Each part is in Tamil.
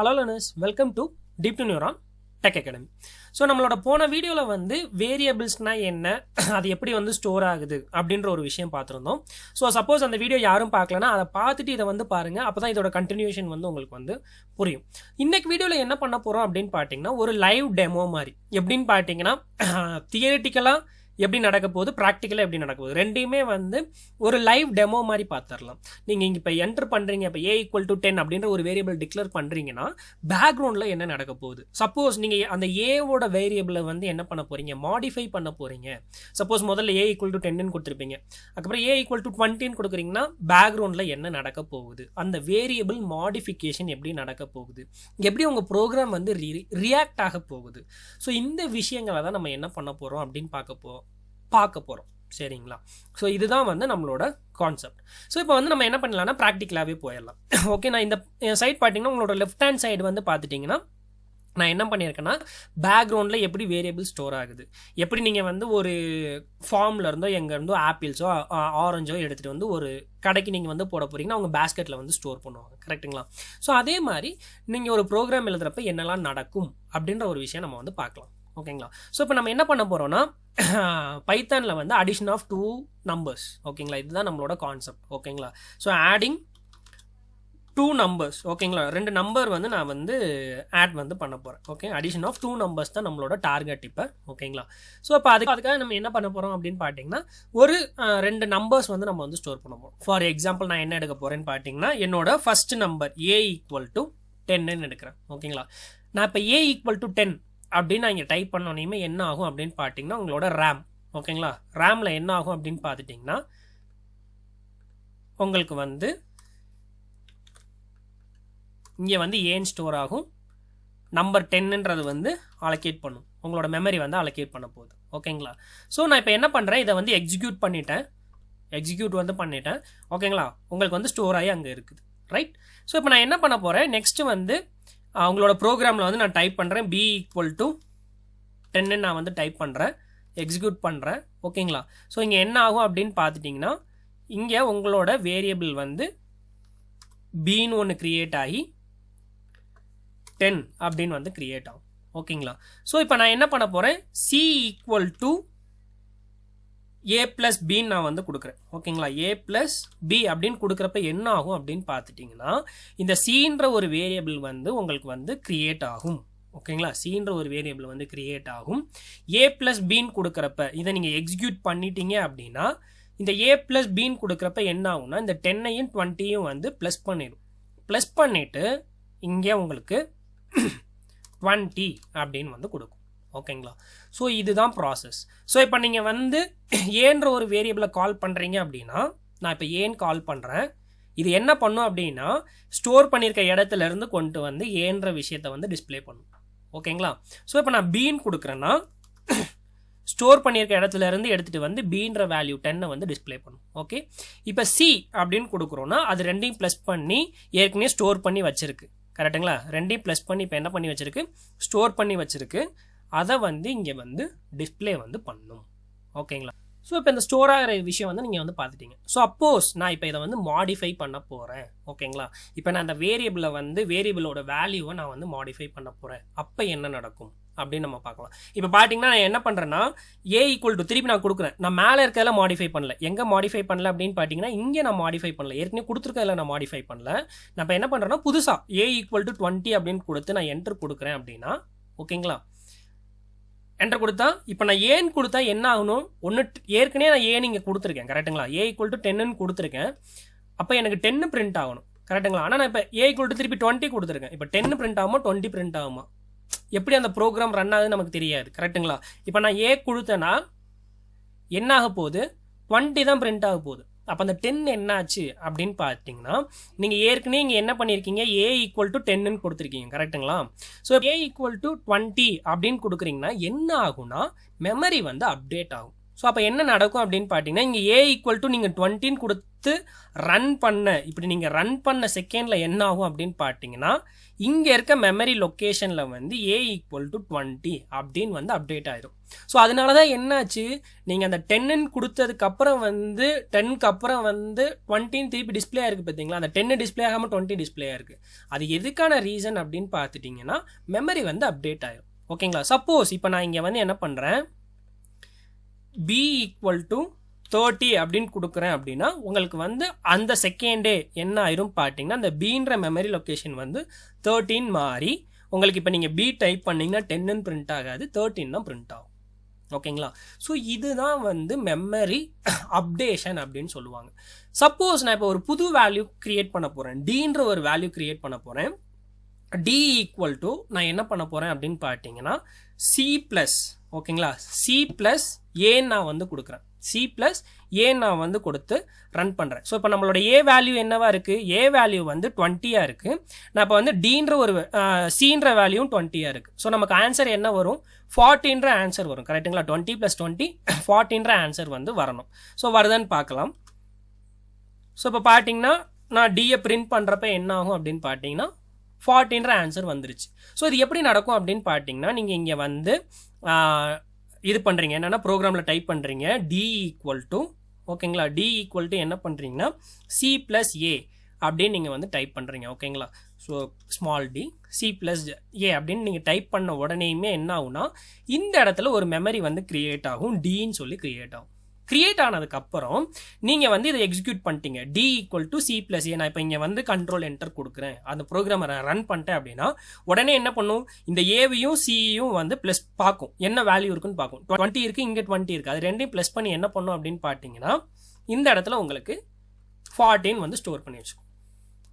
Hello learners, welcome to Deep to Neuron Tech Academy. So நம்மளோட போன வீடியோவில் வந்து வேரியபிள்ஸ்னால் என்ன, அது எப்படி வந்து ஸ்டோர் ஆகுது அப்படின்ற ஒரு விஷயம் பார்த்துருந்தோம். ஸோ சப்போஸ் அந்த வீடியோ யாரும் பார்க்கலன்னா அதை பார்த்துட்டு இதை வந்து பாருங்கள், அப்போ தான் இதோட கண்டினியூஷன் வந்து உங்களுக்கு வந்து புரியும். இன்றைக்கு வீடியோவில் என்ன பண்ண போகிறோம் அப்படின்னு பார்த்தீங்கன்னா, ஒரு லைவ் டெமோ மாதிரி. எப்படின்னு பார்த்தீங்கன்னா, தியரிட்டிக்கலாக எப்படி நடக்க போகுது, ப்ராக்டிக்கலாக எப்படி நடக்க போகுது, ரெண்டையுமே வந்து ஒரு லைவ் டெமோ மாதிரி பார்த்துடலாம். நீங்கள் இங்கே இப்போ என்டர் பண்ணுறீங்க, இப்போ A=10 அப்படின்ற ஒரு வேரியபிள் டிக்ளேர் பண்ணுறீங்கன்னா பேக்ரவுண்டில் என்ன நடக்க போகுது. சப்போஸ் நீங்கள் அந்த ஏவோட வேரியபிளை வந்து என்ன பண்ண போகிறீங்க, மாடிஃபை பண்ண போகிறீங்க. சப்போஸ் முதல்ல A=10 கொடுத்துருப்பீங்க, அதுக்கப்புறம் A=20 கொடுக்குறீங்கன்னா பேக்ரவுண்டில் என்ன நடக்க போகுது, அந்த வேரியபிள் மாடிஃபிகேஷன் எப்படி நடக்க போகுது, எப்படி உங்கள் ப்ரோக்ராம் வந்து ரியாக்ட் ஆக போகுது. ஸோ இந்த விஷயங்களை தான் நம்ம என்ன பண்ண போகிறோம் அப்படின்னு பார்க்க போகிறோம். சரிங்களா? ஸோ இதுதான் வந்து நம்மளோட கான்செப்ட். ஸோ இப்போ வந்து நம்ம என்ன பண்ணலாம்னா ப்ராக்டிக்கலாகவே போயிடலாம். ஓகே, நான் இந்த சைட் பார்த்தீங்கன்னா உங்களோட லெஃப்ட் ஹேண்ட் சைடு வந்து பார்த்துட்டிங்கன்னா நான் என்ன பண்ணியிருக்கேன்னா, பேக்ரவுண்டில் எப்படி வேரியபிள் ஸ்டோர் ஆகுது, எப்படி நீங்கள் வந்து ஒரு ஃபார்மில் இருந்தோ எங்கேருந்தோ ஆப்பிள்ஸோ ஆரஞ்சோ எடுத்துகிட்டு வந்து ஒரு கடைக்கு நீங்கள் வந்து போட போகிறீங்கன்னா அவங்க பேஸ்கெட்டில் வந்து ஸ்டோர் பண்ணுவாங்க. கரெக்டுங்களா? ஸோ அதே மாதிரி நீங்கள் ஒரு ப்ரோக்ராம் எழுதுகிறப்ப என்னெல்லாம் நடக்கும் அப்படின்ற ஒரு விஷயம் நம்ம வந்து பார்க்கலாம். ஓகேங்களா? ஸோ இப்போ நம்ம என்ன பண்ண போகிறோம்னா, பைத்தானில் வந்து அடிஷன் ஆஃப் 2 நம்பர்ஸ். ஓகேங்களா? இதுதான் நம்மளோட கான்செப்ட். ஓகேங்களா? So adding 2 numbers. ஓகேங்களா? 2 நம்பர் வந்து நான் வந்து ஆட் வந்து பண்ண போகிறேன். ஓகே, அடிஷன் ஆஃப் 2 நம்பர்ஸ் தான் நம்மளோட டார்கெட் இப்போ. ஓகேங்களா? ஸோ இப்போ அதுக்காக நம்ம என்ன பண்ண போகிறோம் அப்படின்னு பார்த்தீங்கன்னா, ஒரு 2 நம்பர்ஸ் வந்து நம்ம வந்து ஸ்டோர் பண்ண போகிறோம். ஃபார் எக்ஸாம்பிள் நான் என்ன எடுக்க போகிறேன்னு பார்த்தீங்கன்னா, என்னோட ஃபர்ஸ்ட் நம்பர் A=10 எடுக்கிறேன். ஓகேங்களா? நான் இப்போ A=10 அப்படின்னு நான் இங்கே டைப் பண்ணோன்னே என்ன ஆகும் அப்படின்னு பார்த்தீங்கன்னா, உங்களோட ரேம். ஓகேங்களா? ரேமில் என்ன ஆகும் அப்படின்னு பார்த்துட்டிங்கன்னா, உங்களுக்கு வந்து இங்கே வந்து ஏன் ஸ்டோர் ஆகும், நம்பர் 10ன்றது வந்து அலோகேட் பண்ணும், உங்களோட மெமரி வந்து அலோகேட் பண்ண போகுது. ஓகேங்களா? ஸோ நான் இப்போ என்ன பண்ணுறேன், இதை வந்து எக்ஸிக்யூட் வந்து பண்ணிட்டேன். ஓகேங்களா? உங்களுக்கு வந்து ஸ்டோர் ஆகி அங்கே இருக்குது. ரைட்? ஸோ இப்போ நான் என்ன பண்ண போகிறேன், நெக்ஸ்ட்டு வந்து உங்களோட ப்ரோக்ராமில் வந்து நான் டைப் பண்ணுறேன், B=10 நான் வந்து டைப் பண்ணுறேன், எக்ஸிக்யூட் பண்ணுறேன். ஓகேங்களா? ஸோ இங்கே என்ன ஆகும் அப்படின்னு பார்த்துட்டிங்கன்னா, இங்கே உங்களோட வேரியபிள் வந்து பின்னு ஒன்று க்ரியேட் ஆகி 10 அப்படின்னு வந்து க்ரியேட் ஆகும். ஓகேங்களா? ஸோ இப்போ நான் என்ன பண்ண போகிறேன், C=A+B நான் வந்து கொடுக்குறேன். ஓகேங்களா? A+B அப்படின்னு கொடுக்குறப்ப என்ன ஆகும் அப்படின்னு பார்த்துட்டிங்கன்னா, இந்த Cன்ற ஒரு வேரியபிள் வந்து உங்களுக்கு வந்து க்ரியேட் ஆகும். ஓகேங்களா? Cன்ற ஒரு வேரியபிள் வந்து க்ரியேட் ஆகும். A+Bன்னு கொடுக்குறப்ப இதை நீங்கள் எக்ஸிக்யூட் பண்ணிட்டீங்க அப்படின்னா, இந்த A+Bன்னு கொடுக்குறப்ப என்ன ஆகும்னா, இந்த 10ஐயும் 20யும் வந்து ப்ளஸ் பண்ணிடும். ப்ளஸ் பண்ணிவிட்டு இங்கே உங்களுக்கு 20 அப்படின்னு வந்து கொடுக்கும். ஓகேங்களா? ஸோ இதுதான் ப்ராசஸ். ஸோ இப்போ நீங்கள் வந்து ஏன்ற ஒரு வேரியபிளை கால் பண்ணுறீங்க அப்படின்னா, நான் இப்போ ஏன் கால் பண்ணுறேன், இது என்ன பண்ணும் அப்படின்னா, ஸ்டோர் பண்ணியிருக்க இடத்துல இருந்து கொண்டு வந்து ஏன்ற விஷயத்தை வந்து டிஸ்பிளே பண்ணும். ஓகேங்களா? ஸோ இப்போ நான் பீன்னு கொடுக்குறேன்னா, ஸ்டோர் பண்ணியிருக்க இடத்துல இருந்து எடுத்துகிட்டு வந்து பீன்ற வேல்யூ 10 வந்து டிஸ்பிளே பண்ணும். ஓகே, இப்போ சி அப்படின்னு கொடுக்குறோன்னா, அது ரெண்டையும் ப்ளஸ் பண்ணி ஏற்கனவே ஸ்டோர் பண்ணி வச்சிருக்கு. கரெக்டுங்களா? ரெண்டையும் ப்ளஸ் பண்ணி இப்போ என்ன பண்ணி வச்சிருக்கு, ஸ்டோர் பண்ணி வச்சிருக்கு. அதை வந்து இங்கே வந்து டிஸ்பிளே வந்து பண்ணும். ஓகேங்களா? ஸோ இப்போ இந்த ஸ்டோர் ஆகிற விஷயம் வந்து நீங்கள் வந்து பார்த்துட்டீங்க. ஸோ அப்போஸ் நான் இப்போ இதை வந்து மாடிஃபை பண்ண போகிறேன். ஓகேங்களா? இப்போ நான் அந்த வேரியபிளோட வேல்யூவை நான் வந்து மாடிஃபை பண்ண போகிறேன். அப்போ என்ன நடக்கும் அப்படின்னு நம்ம பார்க்கலாம். இப்போ பார்த்தீங்கன்னா நான் என்ன பண்ணுறேன்னா, A=திருப்பி நான் கொடுக்குறேன். நான் மேலே இருக்கிறதெல்லாம் மாடிஃபை பண்ணல. எங்கே மாடிஃபை பண்ணல அப்படின்னு பார்த்தீங்கன்னா, இங்கே நான் மாடிஃபை பண்ணல. ஏற்கனவே கொடுத்துருக்கதில் நான் மாடிஃபை பண்ணல. நான் இப்போ என்ன பண்ணுறேன்னா, புதுசாக A=20 அப்படின்னு கொடுத்து நான் என்டர் கொடுக்குறேன் அப்படின்னா, ஓகேங்களா, என்டர் கொடுத்தா இப்போ நான் ஏன் கொடுத்தா என்ன ஆகணும், ஒன்று ஏற்கனவே நான் ஏன் இங்கே கொடுத்துருக்கேன். கரெக்டுங்களா? A=10ன்னு கொடுத்துருக்கேன். அப்போ எனக்கு 10 பிரிண்ட் ஆகணும். கரெக்டுங்களா? ஆனால் நான் இப்போ A=திருப்பி 20 கொடுத்துருக்கேன். இப்போ 10 பிரிண்ட் ஆகுமா 20 பிரிண்ட் ஆகுமா, எப்படி அந்த ப்ரோக்ராம் ரன் ஆகுதுன்னு நமக்கு தெரியாது. கரெக்டுங்களா? இப்போ நான் ஏ கொடுத்தேன்னா என்ன ஆக போகுது, 20 தான் பிரிண்ட் ஆக போகுது. அப்போ அந்த 10 என்னாச்சு அப்படின்னு பார்த்தீங்கன்னா, நீங்கள் ஏற்கனவே இங்கே என்ன பண்ணியிருக்கீங்க, A=10ன்னு கொடுத்துருக்கீங்க. கரெக்டுங்களா? ஸோ A=20 அப்படின்னு கொடுக்குறீங்கன்னா என்ன ஆகும்னா, மெமரி வந்து அப்டேட் ஆகும். ஸோ அப்போ என்ன நடக்கும் அப்படின்னு பார்த்தீங்கன்னா இங்கே ஏ ஈக்குவல் டு நீங்கள் 20 கொடுத்து ரன் பண்ண இப்படி நீங்கள் ரன் பண்ண செகண்டில் என்ன ஆகும் அப்படின்னு பார்த்தீங்கன்னா இங்கே இருக்க மெமரி லொக்கேஷனில் வந்து ஏ ஈக்குவல் டு 20 அப்படின்னு வந்து அப்டேட் ஆயிடும். ஸோ அதனால தான் என்னாச்சு, நீங்கள் அந்த 10 கொடுத்ததுக்கப்புறம் வந்து 10க்கு அப்புறம் வந்து 20 திருப்பி டிஸ்பிளே ஆயிருக்கு பார்த்தீங்களா, அந்த 10 டிஸ்பிளே ஆகாமல் 20 டிஸ்பிளே ஆயிருக்கு. அது எதுக்கான ரீசன் அப்படின்னு பார்த்துட்டிங்கன்னா மெமரி வந்து அப்டேட் ஆயிடும். ஓகேங்களா. சப்போஸ் இப்போ நான் இங்கே வந்து என்ன பண்ணுறேன், b ஈக்குவல் டு 30 அப்படின்னு கொடுக்குறேன் அப்படின்னா உங்களுக்கு வந்து அந்த செகண்டே என்ன ஆயிரும் பார்த்தீங்கன்னா அந்த பீன்ற மெமரி லொக்கேஷன் வந்து 13 மாறி உங்களுக்கு இப்போ நீங்கள் b டைப் பண்ணிங்கன்னா 10ன்னு பிரிண்ட் ஆகாது, 13 தான் பிரிண்ட் ஆகும். ஓகேங்களா. ஸோ இதுதான் வந்து மெமரி அப்டேஷன் அப்படின்னு சொல்லுவாங்க. சப்போஸ் நான் இப்போ ஒரு புது வேல்யூ கிரியேட் பண்ண போகிறேன், டீன்ற ஒரு வேல்யூ கிரியேட் பண்ண போகிறேன். d ஈக்குவல் டு நான் என்ன பண்ண போகிறேன் அப்படின்னு பார்த்தீங்கன்னா c ப்ளஸ், ஓகேங்களா, c ப்ளஸ் ஏ நான் வந்து கொடுக்குறேன், c ப்ளஸ் ஏ நான் வந்து கொடுத்து ரன் பண்ணுறேன். ஸோ இப்போ நம்மளோட ஏ வேல்யூ என்னவா இருக்குது, ஏ வேல்யூ வந்து 20 இருக்குது. நான் இப்போ வந்து டீன்ற ஒரு சின்ற வேல்யூவும் 20 இருக்குது. ஸோ நமக்கு ஆன்சர் என்ன வரும், 40ன்ற ஆன்சர் வரும். கரெக்டுங்களா. 20 + 20 40ன்ற ஆன்சர் வந்து வரணும். ஸோ வருதான்னு பார்க்கலாம். ஸோ இப்போ பார்த்தீங்கன்னா நான் டியை பிரிண்ட் பண்ணுறப்ப என்ன ஆகும் அப்படின்னு பார்த்தீங்கன்னா 40ன்ற ஆன்சர் வந்துருச்சு. ஸோ இது எப்படி நடக்கும் அப்படின்னு பார்த்தீங்கன்னா நீங்கள் இங்கே வந்து இது பண்ணுறீங்க, என்னென்னா ப்ரோக்ராமில் டைப் பண்ணுறீங்க டி ஈக்குவல் டு, ஓகேங்களா, டி ஈக்குவல் டு என்ன பண்ணுறீங்கன்னா சி ப்ளஸ் ஏ அப்படின்னு நீங்கள் வந்து டைப் பண்ணுறீங்க. ஓகேங்களா. So small t c plus a அப்படின்னு நீங்கள் டைப் பண்ண உடனேயுமே என்ன ஆகும்னா இந்த இடத்துல ஒரு மெமரி வந்து கிரியேட் ஆகும், டின்னு சொல்லி கிரியேட் ஆகும். கிரியேட் ஆனதுக்கப்புறம் நீங்கள் வந்து இதை எக்ஸிக்யூட் பண்ணிட்டீங்க, t equal to c plus a. நான் இப்போ இங்கே வந்து கண்ட்ரோல் என்டர் கொடுக்குறேன், அந்த ப்ரோக்ராமை ரன் பண்ணிட்டேன் அப்படின்னா உடனே என்ன பண்ணும், இந்த ஏவையும் சியும் வந்து ப்ளஸ் பார்க்கும், என்ன வேல்யூ இருக்குன்னு பார்க்கும். 20 இருக்குது, இங்கே 20 இருக்குது, அது ரெண்டையும் ப்ளஸ் பண்ணி என்ன பண்ணும் அப்படின்னு பார்த்தீங்கன்னா இந்த இடத்துல உங்களுக்கு 14 வந்து ஸ்டோர் பண்ணி வச்சுக்கும்.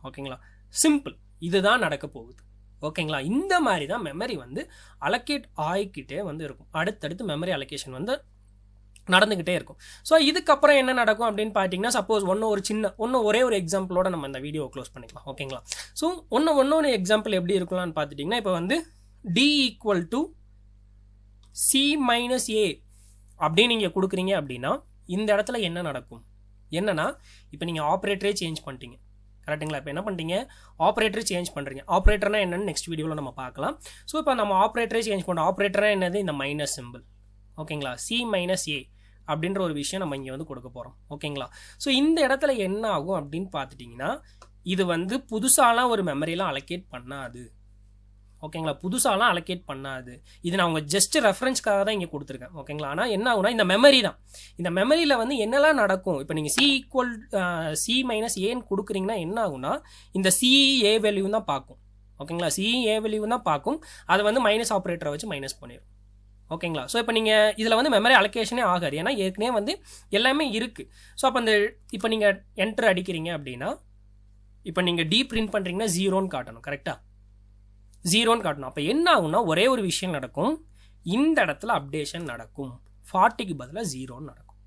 ஓகேங்களா. சிம்பிள், இதுதான் நடக்க போகுது. ஓகேங்களா. இந்த மாதிரி தான் மெமரி வந்து அலோகேட் ஆகிக்கிட்டே வந்து இருக்கும். அடுத்தடுத்து மெமரி அலோகேஷன் வந்து நடந்துக்கிட்டே இருக்கும். ஸோ இதுக்கப்புறம் என்ன நடக்கும் அப்படின்னு பார்த்தீங்கன்னா சப்போஸ் ஒரே ஒரு எக்ஸாம்பிளோட நம்ம இந்த வீடியோ க்ளோஸ் பண்ணிக்கலாம். ஓகேங்களா. ஸோ ஒன்று எக்ஸாம்பிள் எப்படி இருக்கலாம்னு பார்த்துட்டிங்கன்னா இப்போ வந்து t equal to c minus a அப்படின்னு நீங்கள் கொடுக்குறீங்க அப்படின்னா இந்த இடத்துல என்ன நடக்கும், என்னன்னா இப்போ நீங்கள் ஆப்ரேட்டரே சேஞ்ச் பண்ணிட்டீங்க. கரெக்டுங்களா. இப்போ என்ன பண்ணிட்டீங்க, ஆப்ரேட்டர் சேஞ்ச் பண்ணுறீங்க. ஆப்ரேட்டர்னா என்னன்னு நெக்ஸ்ட் வீடியோவில் நம்ம பார்க்கலாம். ஸோ இப்போ நம்ம ஆப்ரேட்டரே சேஞ்ச் பண்ணுறோம். ஆப்ரேட்டராக என்னது, இந்த மைனஸ் சிம்பிள். ஓகேங்களா. சி மைனஸ் ஏ அப்படின்ற ஒரு விஷயம் நம்ம இங்கே வந்து கொடுக்க போகிறோம். ஓகேங்களா. ஸோ இந்த இடத்துல என்ன ஆகும் அப்படின்னு பார்த்துட்டிங்கன்னா இது வந்து புதுசாலாம் ஒரு மெமரியெலாம் அலோகேட் பண்ணாது. ஓகேங்களா. புதுசாலாம் அலோகேட் பண்ணாது. இது நான் உங்கள் ஜஸ்ட் ரெஃபரன்ஸ்க்காக தான் இங்கே கொடுத்துருக்கேன். ஓகேங்களா. ஆனால் என்ன ஆகுனா இந்த மெமரி தான், இந்த மெமரியில் வந்து என்னெல்லாம் நடக்கும், இப்போ நீங்கள் சி ஈக்குவல் சி மைனஸ் ஏன்னு கொடுக்குறீங்கன்னா என்ன ஆகுனா இந்த சி ஏ வேல்யூ தான் பார்க்கும். ஓகேங்களா. சி ஏ வேல்யூ தான் பார்க்கும், அதை வந்து மைனஸ் ஆப்ரேட்டரை வச்சு மைனஸ் பண்ணிடும். ஓகேங்களா. ஸோ இப்போ நீங்கள் இதில் வந்து மெமரி அலோகேஷனே ஆகாது, ஏன்னா ஏற்கனவே வந்து எல்லாமே இருக்குது. ஸோ அப்போ இப்போ நீங்கள் என்டர் அடிக்கிறீங்க அப்படின்னா இப்போ நீங்கள் டி பிரிண்ட் பண்ணுறீங்கன்னா 0ன்னு காட்டணும். கரெக்டாக 0ன்னு காட்டணும். அப்போ என்ன ஆகும்னா ஒரே ஒரு விஷயம் நடக்கும், இந்த இடத்துல அப்டேஷன் நடக்கும், 40க்கு பதிலாக 0ன்னு நடக்கும்.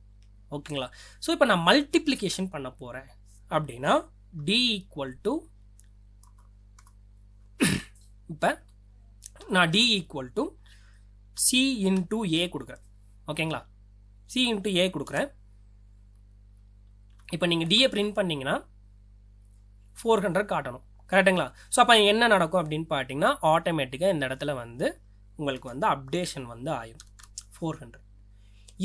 ஓகேங்களா. ஸோ இப்போ நான் மல்டிப்ளிகேஷன் பண்ண போகிறேன் அப்படின்னா டி ஈக்குவல் டு, இப்போ நான் t equal to c into a கொடுக்குறேன். ஓகேங்களா. சி இன்டூ ஏ கொடுக்குறேன். இப்போ நீங்கள் டியை பிரிண்ட் பண்ணிங்கன்னா 400 காட்டணும். கரெக்டுங்களா. ஸோ அப்போ என்ன நடக்கும் அப்படின்னு பார்த்தீங்கன்னா ஆட்டோமேட்டிக்காக இந்த இடத்துல வந்து உங்களுக்கு வந்து அப்டேஷன் வந்து ஆயிடும் 400.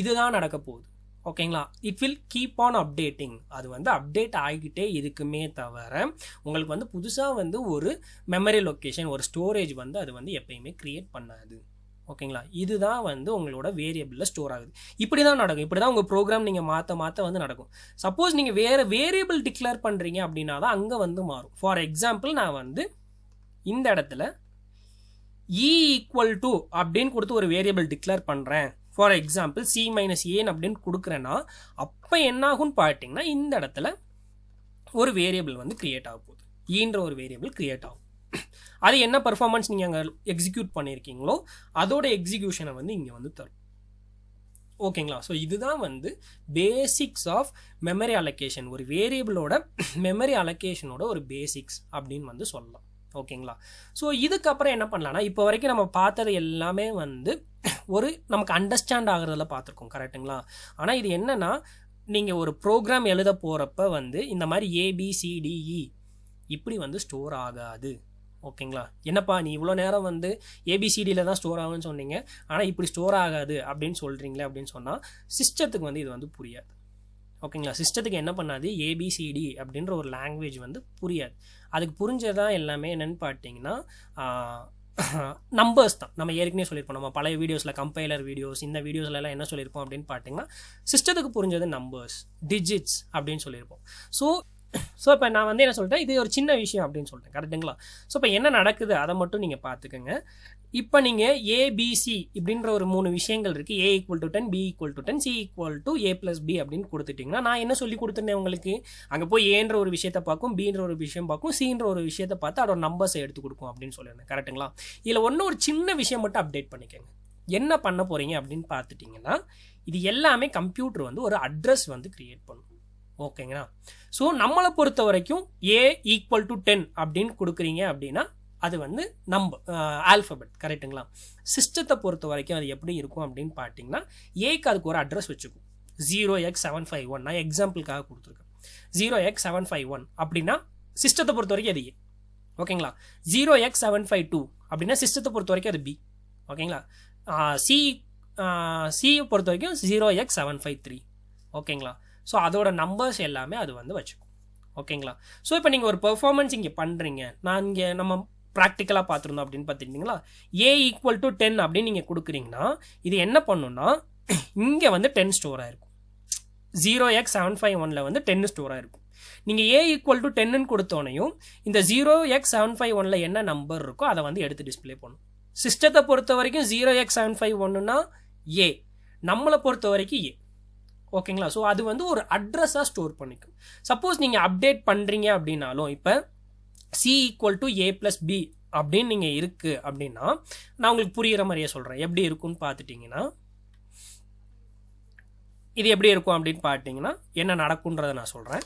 இதுதான் நடக்க போகுது. ஓகேங்களா. It will keep on updating, அது வந்து அப்டேட் ஆகிக்கிட்டே இருக்குமே தவிர உங்களுக்கு வந்து புதுசாக வந்து ஒரு மெமரி லொக்கேஷன், ஒரு ஸ்டோரேஜ் வந்து அது வந்து எப்பயுமே க்ரியேட் பண்ணாது. ஓகேங்களா. இதுதான் வந்து உங்களோட வேரியபிளில் ஸ்டோர் ஆகுது. இப்படி தான் நடக்கும். இப்படி தான் உங்கள் ப்ரோக்ராம் நீங்கள் மாற்ற வந்து நடக்கும். சப்போஸ் நீங்கள் வேறு வேரியபிள் டிக்ளேர் பண்ணுறீங்க அப்படின்னா தான் அங்கே வந்து மாறும். ஃபார் எக்ஸாம்பிள் நான் வந்து இந்த இடத்துல இ ஈக்குவல் டு அப்படின்னு கொடுத்து ஒரு வேரியபிள் டிக்ளேர் பண்ணுறேன். ஃபார் எக்ஸாம்பிள் சி மைனஸ் ஏன் அப்படின்னு கொடுக்குறேன்னா அப்போ என்ன ஆகும்னு பார்த்தீங்கன்னா இந்த இடத்துல ஒரு வேரியபிள் வந்து கிரியேட் ஆக போகுது, ஈன்ற ஒரு வேரியபிள் கிரியேட் ஆகும். அது என்ன பர்ஃபார்மன்ஸ் நீங்கள் அங்கே எக்ஸிக்யூட் பண்ணியிருக்கீங்களோ அதோட எக்ஸிக்யூஷனை வந்து இங்கே வந்து தரும். ஓகேங்களா. ஸோ இதுதான் வந்து பேசிக்ஸ் ஆஃப் மெமரி அலோகேஷன், ஒரு வேரியபிளோட மெமரி அலோகேஷனோட ஒரு பேசிக்ஸ் அப்படின்னு வந்து சொல்லலாம். ஓகேங்களா. ஸோ இதுக்கப்புறம் என்ன பண்ணலாம்னா, இப்போ வரைக்கும் நம்ம பார்த்தது எல்லாமே வந்து ஒரு நமக்கு அண்டர்ஸ்டாண்ட் ஆகுறதுல பார்த்துருக்கோம், கரெக்டுங்களா. ஆனால் இது என்னன்னா, நீங்கள் ஒரு ப்ரோக்ராம் எழுத போகிறப்ப வந்து இந்த மாதிரி ABCDE இப்படி வந்து ஸ்டோர் ஆகாது. ஓகேங்களா. என்னப்பா நீ இவ்வளோ நேரம் வந்து ABCDயில் தான் ஸ்டோர் ஆகும்னு சொன்னீங்க, ஆனால் இப்படி ஸ்டோர் ஆகாது அப்படின்னு சொல்கிறீங்களே அப்படின்னு சொன்னால் சிஸ்டத்துக்கு வந்து இது வந்து புரியாது. ஓகேங்களா. சிஸ்டத்துக்கு என்ன பண்ணாது, ABCD அப்படின்ற ஒரு லாங்குவேஜ் வந்து புரியாது. அதுக்கு புரிஞ்சதான் எல்லாமே என்னென்னு பார்த்தீங்கன்னா நம்பர்ஸ் தான். நம்ம ஏற்கனவே சொல்லியிருப்போம், நம்ம பழைய வீடியோஸில் கம்பைலர் வீடியோஸ் இந்த வீடியோஸ்லாம் என்ன சொல்லியிருப்போம் அப்படின்னு பார்த்தீங்கன்னா, சிஸ்டத்துக்கு புரிஞ்சது நம்பர்ஸ், டிஜிட்ஸ் அப்படின்னு சொல்லியிருப்போம். ஸோ இப்போ நான் வந்து என்ன சொல்லிட்டேன், இது ஒரு சின்ன விஷயம் அப்படின்னு சொல்லிட்டேன், கரெக்டுங்களா. ஸோ இப்போ என்ன நடக்குது அதை மட்டும் நீங்கள் பார்த்துக்கோங்க. இப்போ நீங்கள் ABC இப்படின்ற ஒரு 3 விஷயங்கள் இருக்குது. A = 10, B = 10, C = A+B அப்படின்னு கொடுத்துட்டிங்கன்னா, நான் என்ன சொல்லி கொடுத்துருந்தேன் உங்களுக்கு, அங்கே போய் ஏன்ற ஒரு விஷயத்தை பார்க்கும், Bன்ற ஒரு விஷயம் பார்க்கும், Cன்ற ஒரு விஷயத்தை பார்த்து அதோட நம்பர்ஸை எடுத்து கொடுக்கும் அப்படின்னு சொல்லியிருந்தேன், கரெக்டுங்களா. இதில் ஒரு சின்ன விஷயம் மட்டும் அப்டேட் பண்ணிக்கோங்க. என்ன பண்ண போகிறீங்க அப்படின்னு பார்த்துட்டிங்கன்னா, இது எல்லாமே கம்ப்யூட்டர் வந்து ஒரு அட்ரஸ் வந்து க்ரியேட் பண்ணும். ஓகேங்களா. ஸோ நம்மளை பொறுத்த வரைக்கும் A = 10 அப்படின்னு கொடுக்குறீங்க அப்படின்னா அது வந்து ஆல்ஃபபெட், கரெக்டுங்களா. சிஸ்டத்தை பொறுத்த வரைக்கும் அது எப்படி இருக்கும் அப்படின்னு பார்த்தீங்கன்னா, ஏக்கு அதுக்கு ஒரு அட்ரஸ் வச்சுக்கும், 0x751. நான் எக்ஸாம்பிளுக்காக கொடுத்துருக்கேன். 0x751 அப்படின்னா சிஸ்டத்தை பொறுத்த வரைக்கும் அது A. ஓகேங்களா. 0x752 அப்படின்னா சிஸ்டத்தை பொறுத்த வரைக்கும் அது B. ஓகேங்களா. சியை பொறுத்த வரைக்கும் 0x753. ஓகேங்களா. ஸோ அதோட நம்பர்ஸ் எல்லாமே அது வந்து வச்சுக்கும். ஓகேங்களா. ஸோ இப்போ நீங்கள் ஒரு பெர்ஃபார்மன்ஸ் இங்கே பண்ணுறீங்க, நான் இங்கே நம்ம ப்ராக்டிக்கலாக பார்த்துருந்தோம் அப்படின்னு பார்த்துட்டிங்களா, A = 10 அப்படின்னு நீங்கள் கொடுக்குறீங்கன்னா இது என்ன பண்ணுன்னா, இங்கே வந்து 10 ஸ்டோர் ஆகிருக்கும். 0x751 வந்து 10 ஸ்டோர் ஆகிருக்கும். நீங்கள் A = 10ன்னு கொடுத்தோனையும் இந்த 0x751 என்ன நம்பர் இருக்கோ அதை வந்து எடுத்து டிஸ்பிளே பண்ணும். சிஸ்டத்தை பொறுத்த வரைக்கும் 0x751னா A, நம்மளை பொறுத்த வரைக்கும் A. ஓகேங்களா. ஸோ அது வந்து ஒரு அட்ரஸாக ஸ்டோர் பண்ணிக்கும். சப்போஸ் நீங்கள் அப்டேட் பண்ணுறீங்க அப்படின்னாலும், இப்போ C = A+B அப்படின்னு நீங்கள் இருக்குது அப்படின்னா, நான் உங்களுக்கு புரிகிற மாதிரியே சொல்கிறேன் எப்படி இருக்குன்னு பார்த்துட்டிங்கன்னா, இது எப்படி இருக்கும் அப்படின்னு பார்த்தீங்கன்னா என்ன நடக்குன்றதை நான் சொல்கிறேன்.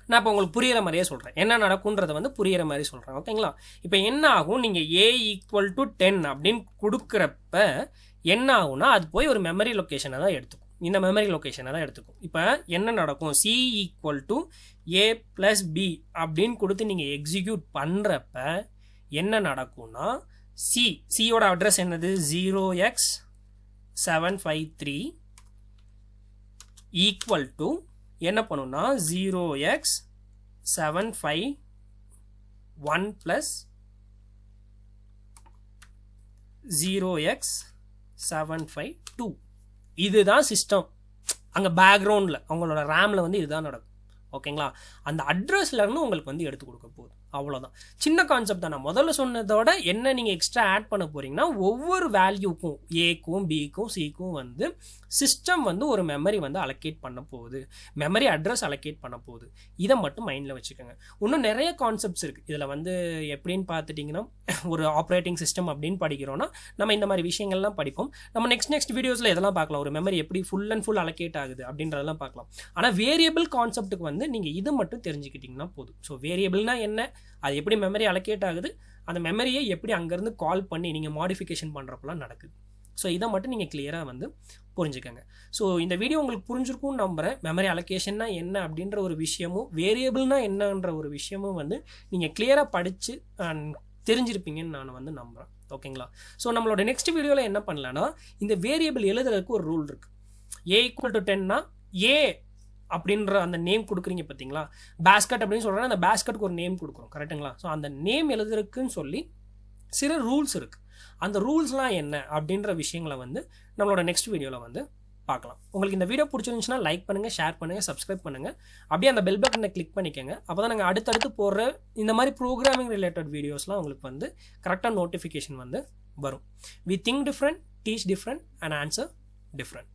நான் இப்போ உங்களுக்கு புரிகிற மாதிரியே சொல்கிறேன், என்ன நடக்குன்றதை வந்து புரிகிற மாதிரி சொல்கிறேன். ஓகேங்களா. இப்போ என்ன ஆகும், நீங்கள் A = 10 அப்படின்னு கொடுக்குறப்ப என்ன ஆகும்னா அது போய் ஒரு மெமரி லொக்கேஷனை தான் எடுத்துக்கும். இந்த மெமரி லொக்கேஷனை தான் எடுத்துக்கும். இப்போ என்ன நடக்கும், C = A+B அப்படின்னு கொடுத்து நீங்கள் எக்ஸிக்யூட் பண்ணுறப்ப என்ன நடக்கும்னா, சியோட அட்ரஸ் என்னது, 0x753 = என்ன பண்ணுன்னா 0x751 + 0x752. இதுதான் சிஸ்டம். அங்கே பேக்ரவுண்டில் அவங்களோட ரேமில் வந்து இதுதான் நடக்கும். ஓகேங்களா. அந்த அட்ரஸ்லேருந்து உங்களுக்கு வந்து எடுத்து கொடுக்க போகுது, அவ்வளோதான். சின்ன கான்செப்ட் தான். நான் முதல்ல சொன்னதோட என்ன நீங்கள் எக்ஸ்ட்ரா ஆட் பண்ண போகிறீங்கன்னா, ஒவ்வொரு வேல்யூக்கும் ஏக்கும் பிக்கும் சிக்கும் வந்து சிஸ்டம் வந்து ஒரு மெமரி வந்து அலோகேட் பண்ண போகுது, மெமரி அட்ரஸ் அலோகேட் பண்ண போகுது. இதை மட்டும் மைண்டில் வச்சுக்கோங்க. இன்னும் நிறைய கான்செப்ட்ஸ் இருக்குது இதில். வந்து எப்படின்னு பார்த்துட்டிங்கன்னா, ஒரு ஆப்ரேட்டிங் சிஸ்டம் அப்படின்னு படிக்கிறோன்னா நம்ம இந்த மாதிரி விஷயங்கள்லாம் படிப்போம். நம்ம நெக்ஸ்ட் வீடியோஸில் இதெல்லாம் பார்க்கலாம், ஒரு மெமரி எப்படி ஃபுல் அண்ட் ஃபுல் அலோகேட் ஆகுது அப்படின்றதெல்லாம் பார்க்கலாம். ஆனால் வேரியபிள் கான்செப்ட்டுக்கு வந்து நீங்கள் இது மட்டும் தெரிஞ்சுக்கிட்டிங்கன்னா போதும். ஸோ வேரியபிள்னா என்ன, அது எப்படி மெமரி அலோகேட் ஆகுது, அந்த மெமரியை எப்படி அங்கேருந்து கால் பண்ணி நீங்கள் மாடிஃபிகேஷன் பண்ணுறப்பெல்லாம் நடக்குது. ஸோ இதை மட்டும் நீங்கள் கிளியராக வந்து புரிஞ்சுக்கோங்க. ஸோ இந்த வீடியோ உங்களுக்கு புரிஞ்சிருக்கும்னு நம்புகிறேன். மெமரி அலோகேஷன்னா என்ன அப்படின்ற ஒரு விஷயமும், வேரியபிள்னா என்னன்ற ஒரு விஷயமும் வந்து நீங்கள் கிளியராக படித்து தெரிஞ்சிருப்பீங்கன்னு நான் வந்து நம்புகிறேன். ஓகேங்களா. ஸோ நம்மளோட நெக்ஸ்ட் வீடியோவில் என்ன பண்ணலான்னா, இந்த வேரியபிள் எழுதுறதுக்கு ஒரு ரூல் இருக்குது. A = 10னா A அப்படின்ற அந்த நேம் கொடுக்குறீங்க பார்த்தீங்களா, பேஸ்கட் அப்படின்னு சொல்கிறேன்னா அந்த பேஸ்கட்டுக்கு ஒரு நேம் கொடுக்குறோம், கரெக்டுங்களா. ஸோ அந்த நேம் எழுதுறதுக்குன்னு சொல்லி சில ரூல்ஸ் இருக்குது. அந்த ரூல்ஸ்லாம் என்ன அப்படின்ற விஷயங்களை வந்து நம்மளோட நெக்ஸ்ட் வீடியோவில் வந்து பார்க்கலாம். உங்களுக்கு இந்த வீடியோ பிடிச்சிருந்துச்சுன்னா லைக் பண்ணுங்கள், ஷேர் பண்ணுங்கள், சப்ஸ்கிரைப் பண்ணுங்கள். அப்படியே அந்த பெல் பட்டனை கிளிக் பண்ணிக்கோங்க. அப்போ தான் நாங்கள் அடுத்தடுத்து போடுற இந்த மாதிரி ப்ரோக்ராமிங் ரிலேட்டட் வீடியோஸ்லாம் உங்களுக்கு வந்து கரெக்டாக நோட்டிஃபிகேஷன் வந்து வரும். We think different, teach different and answer different.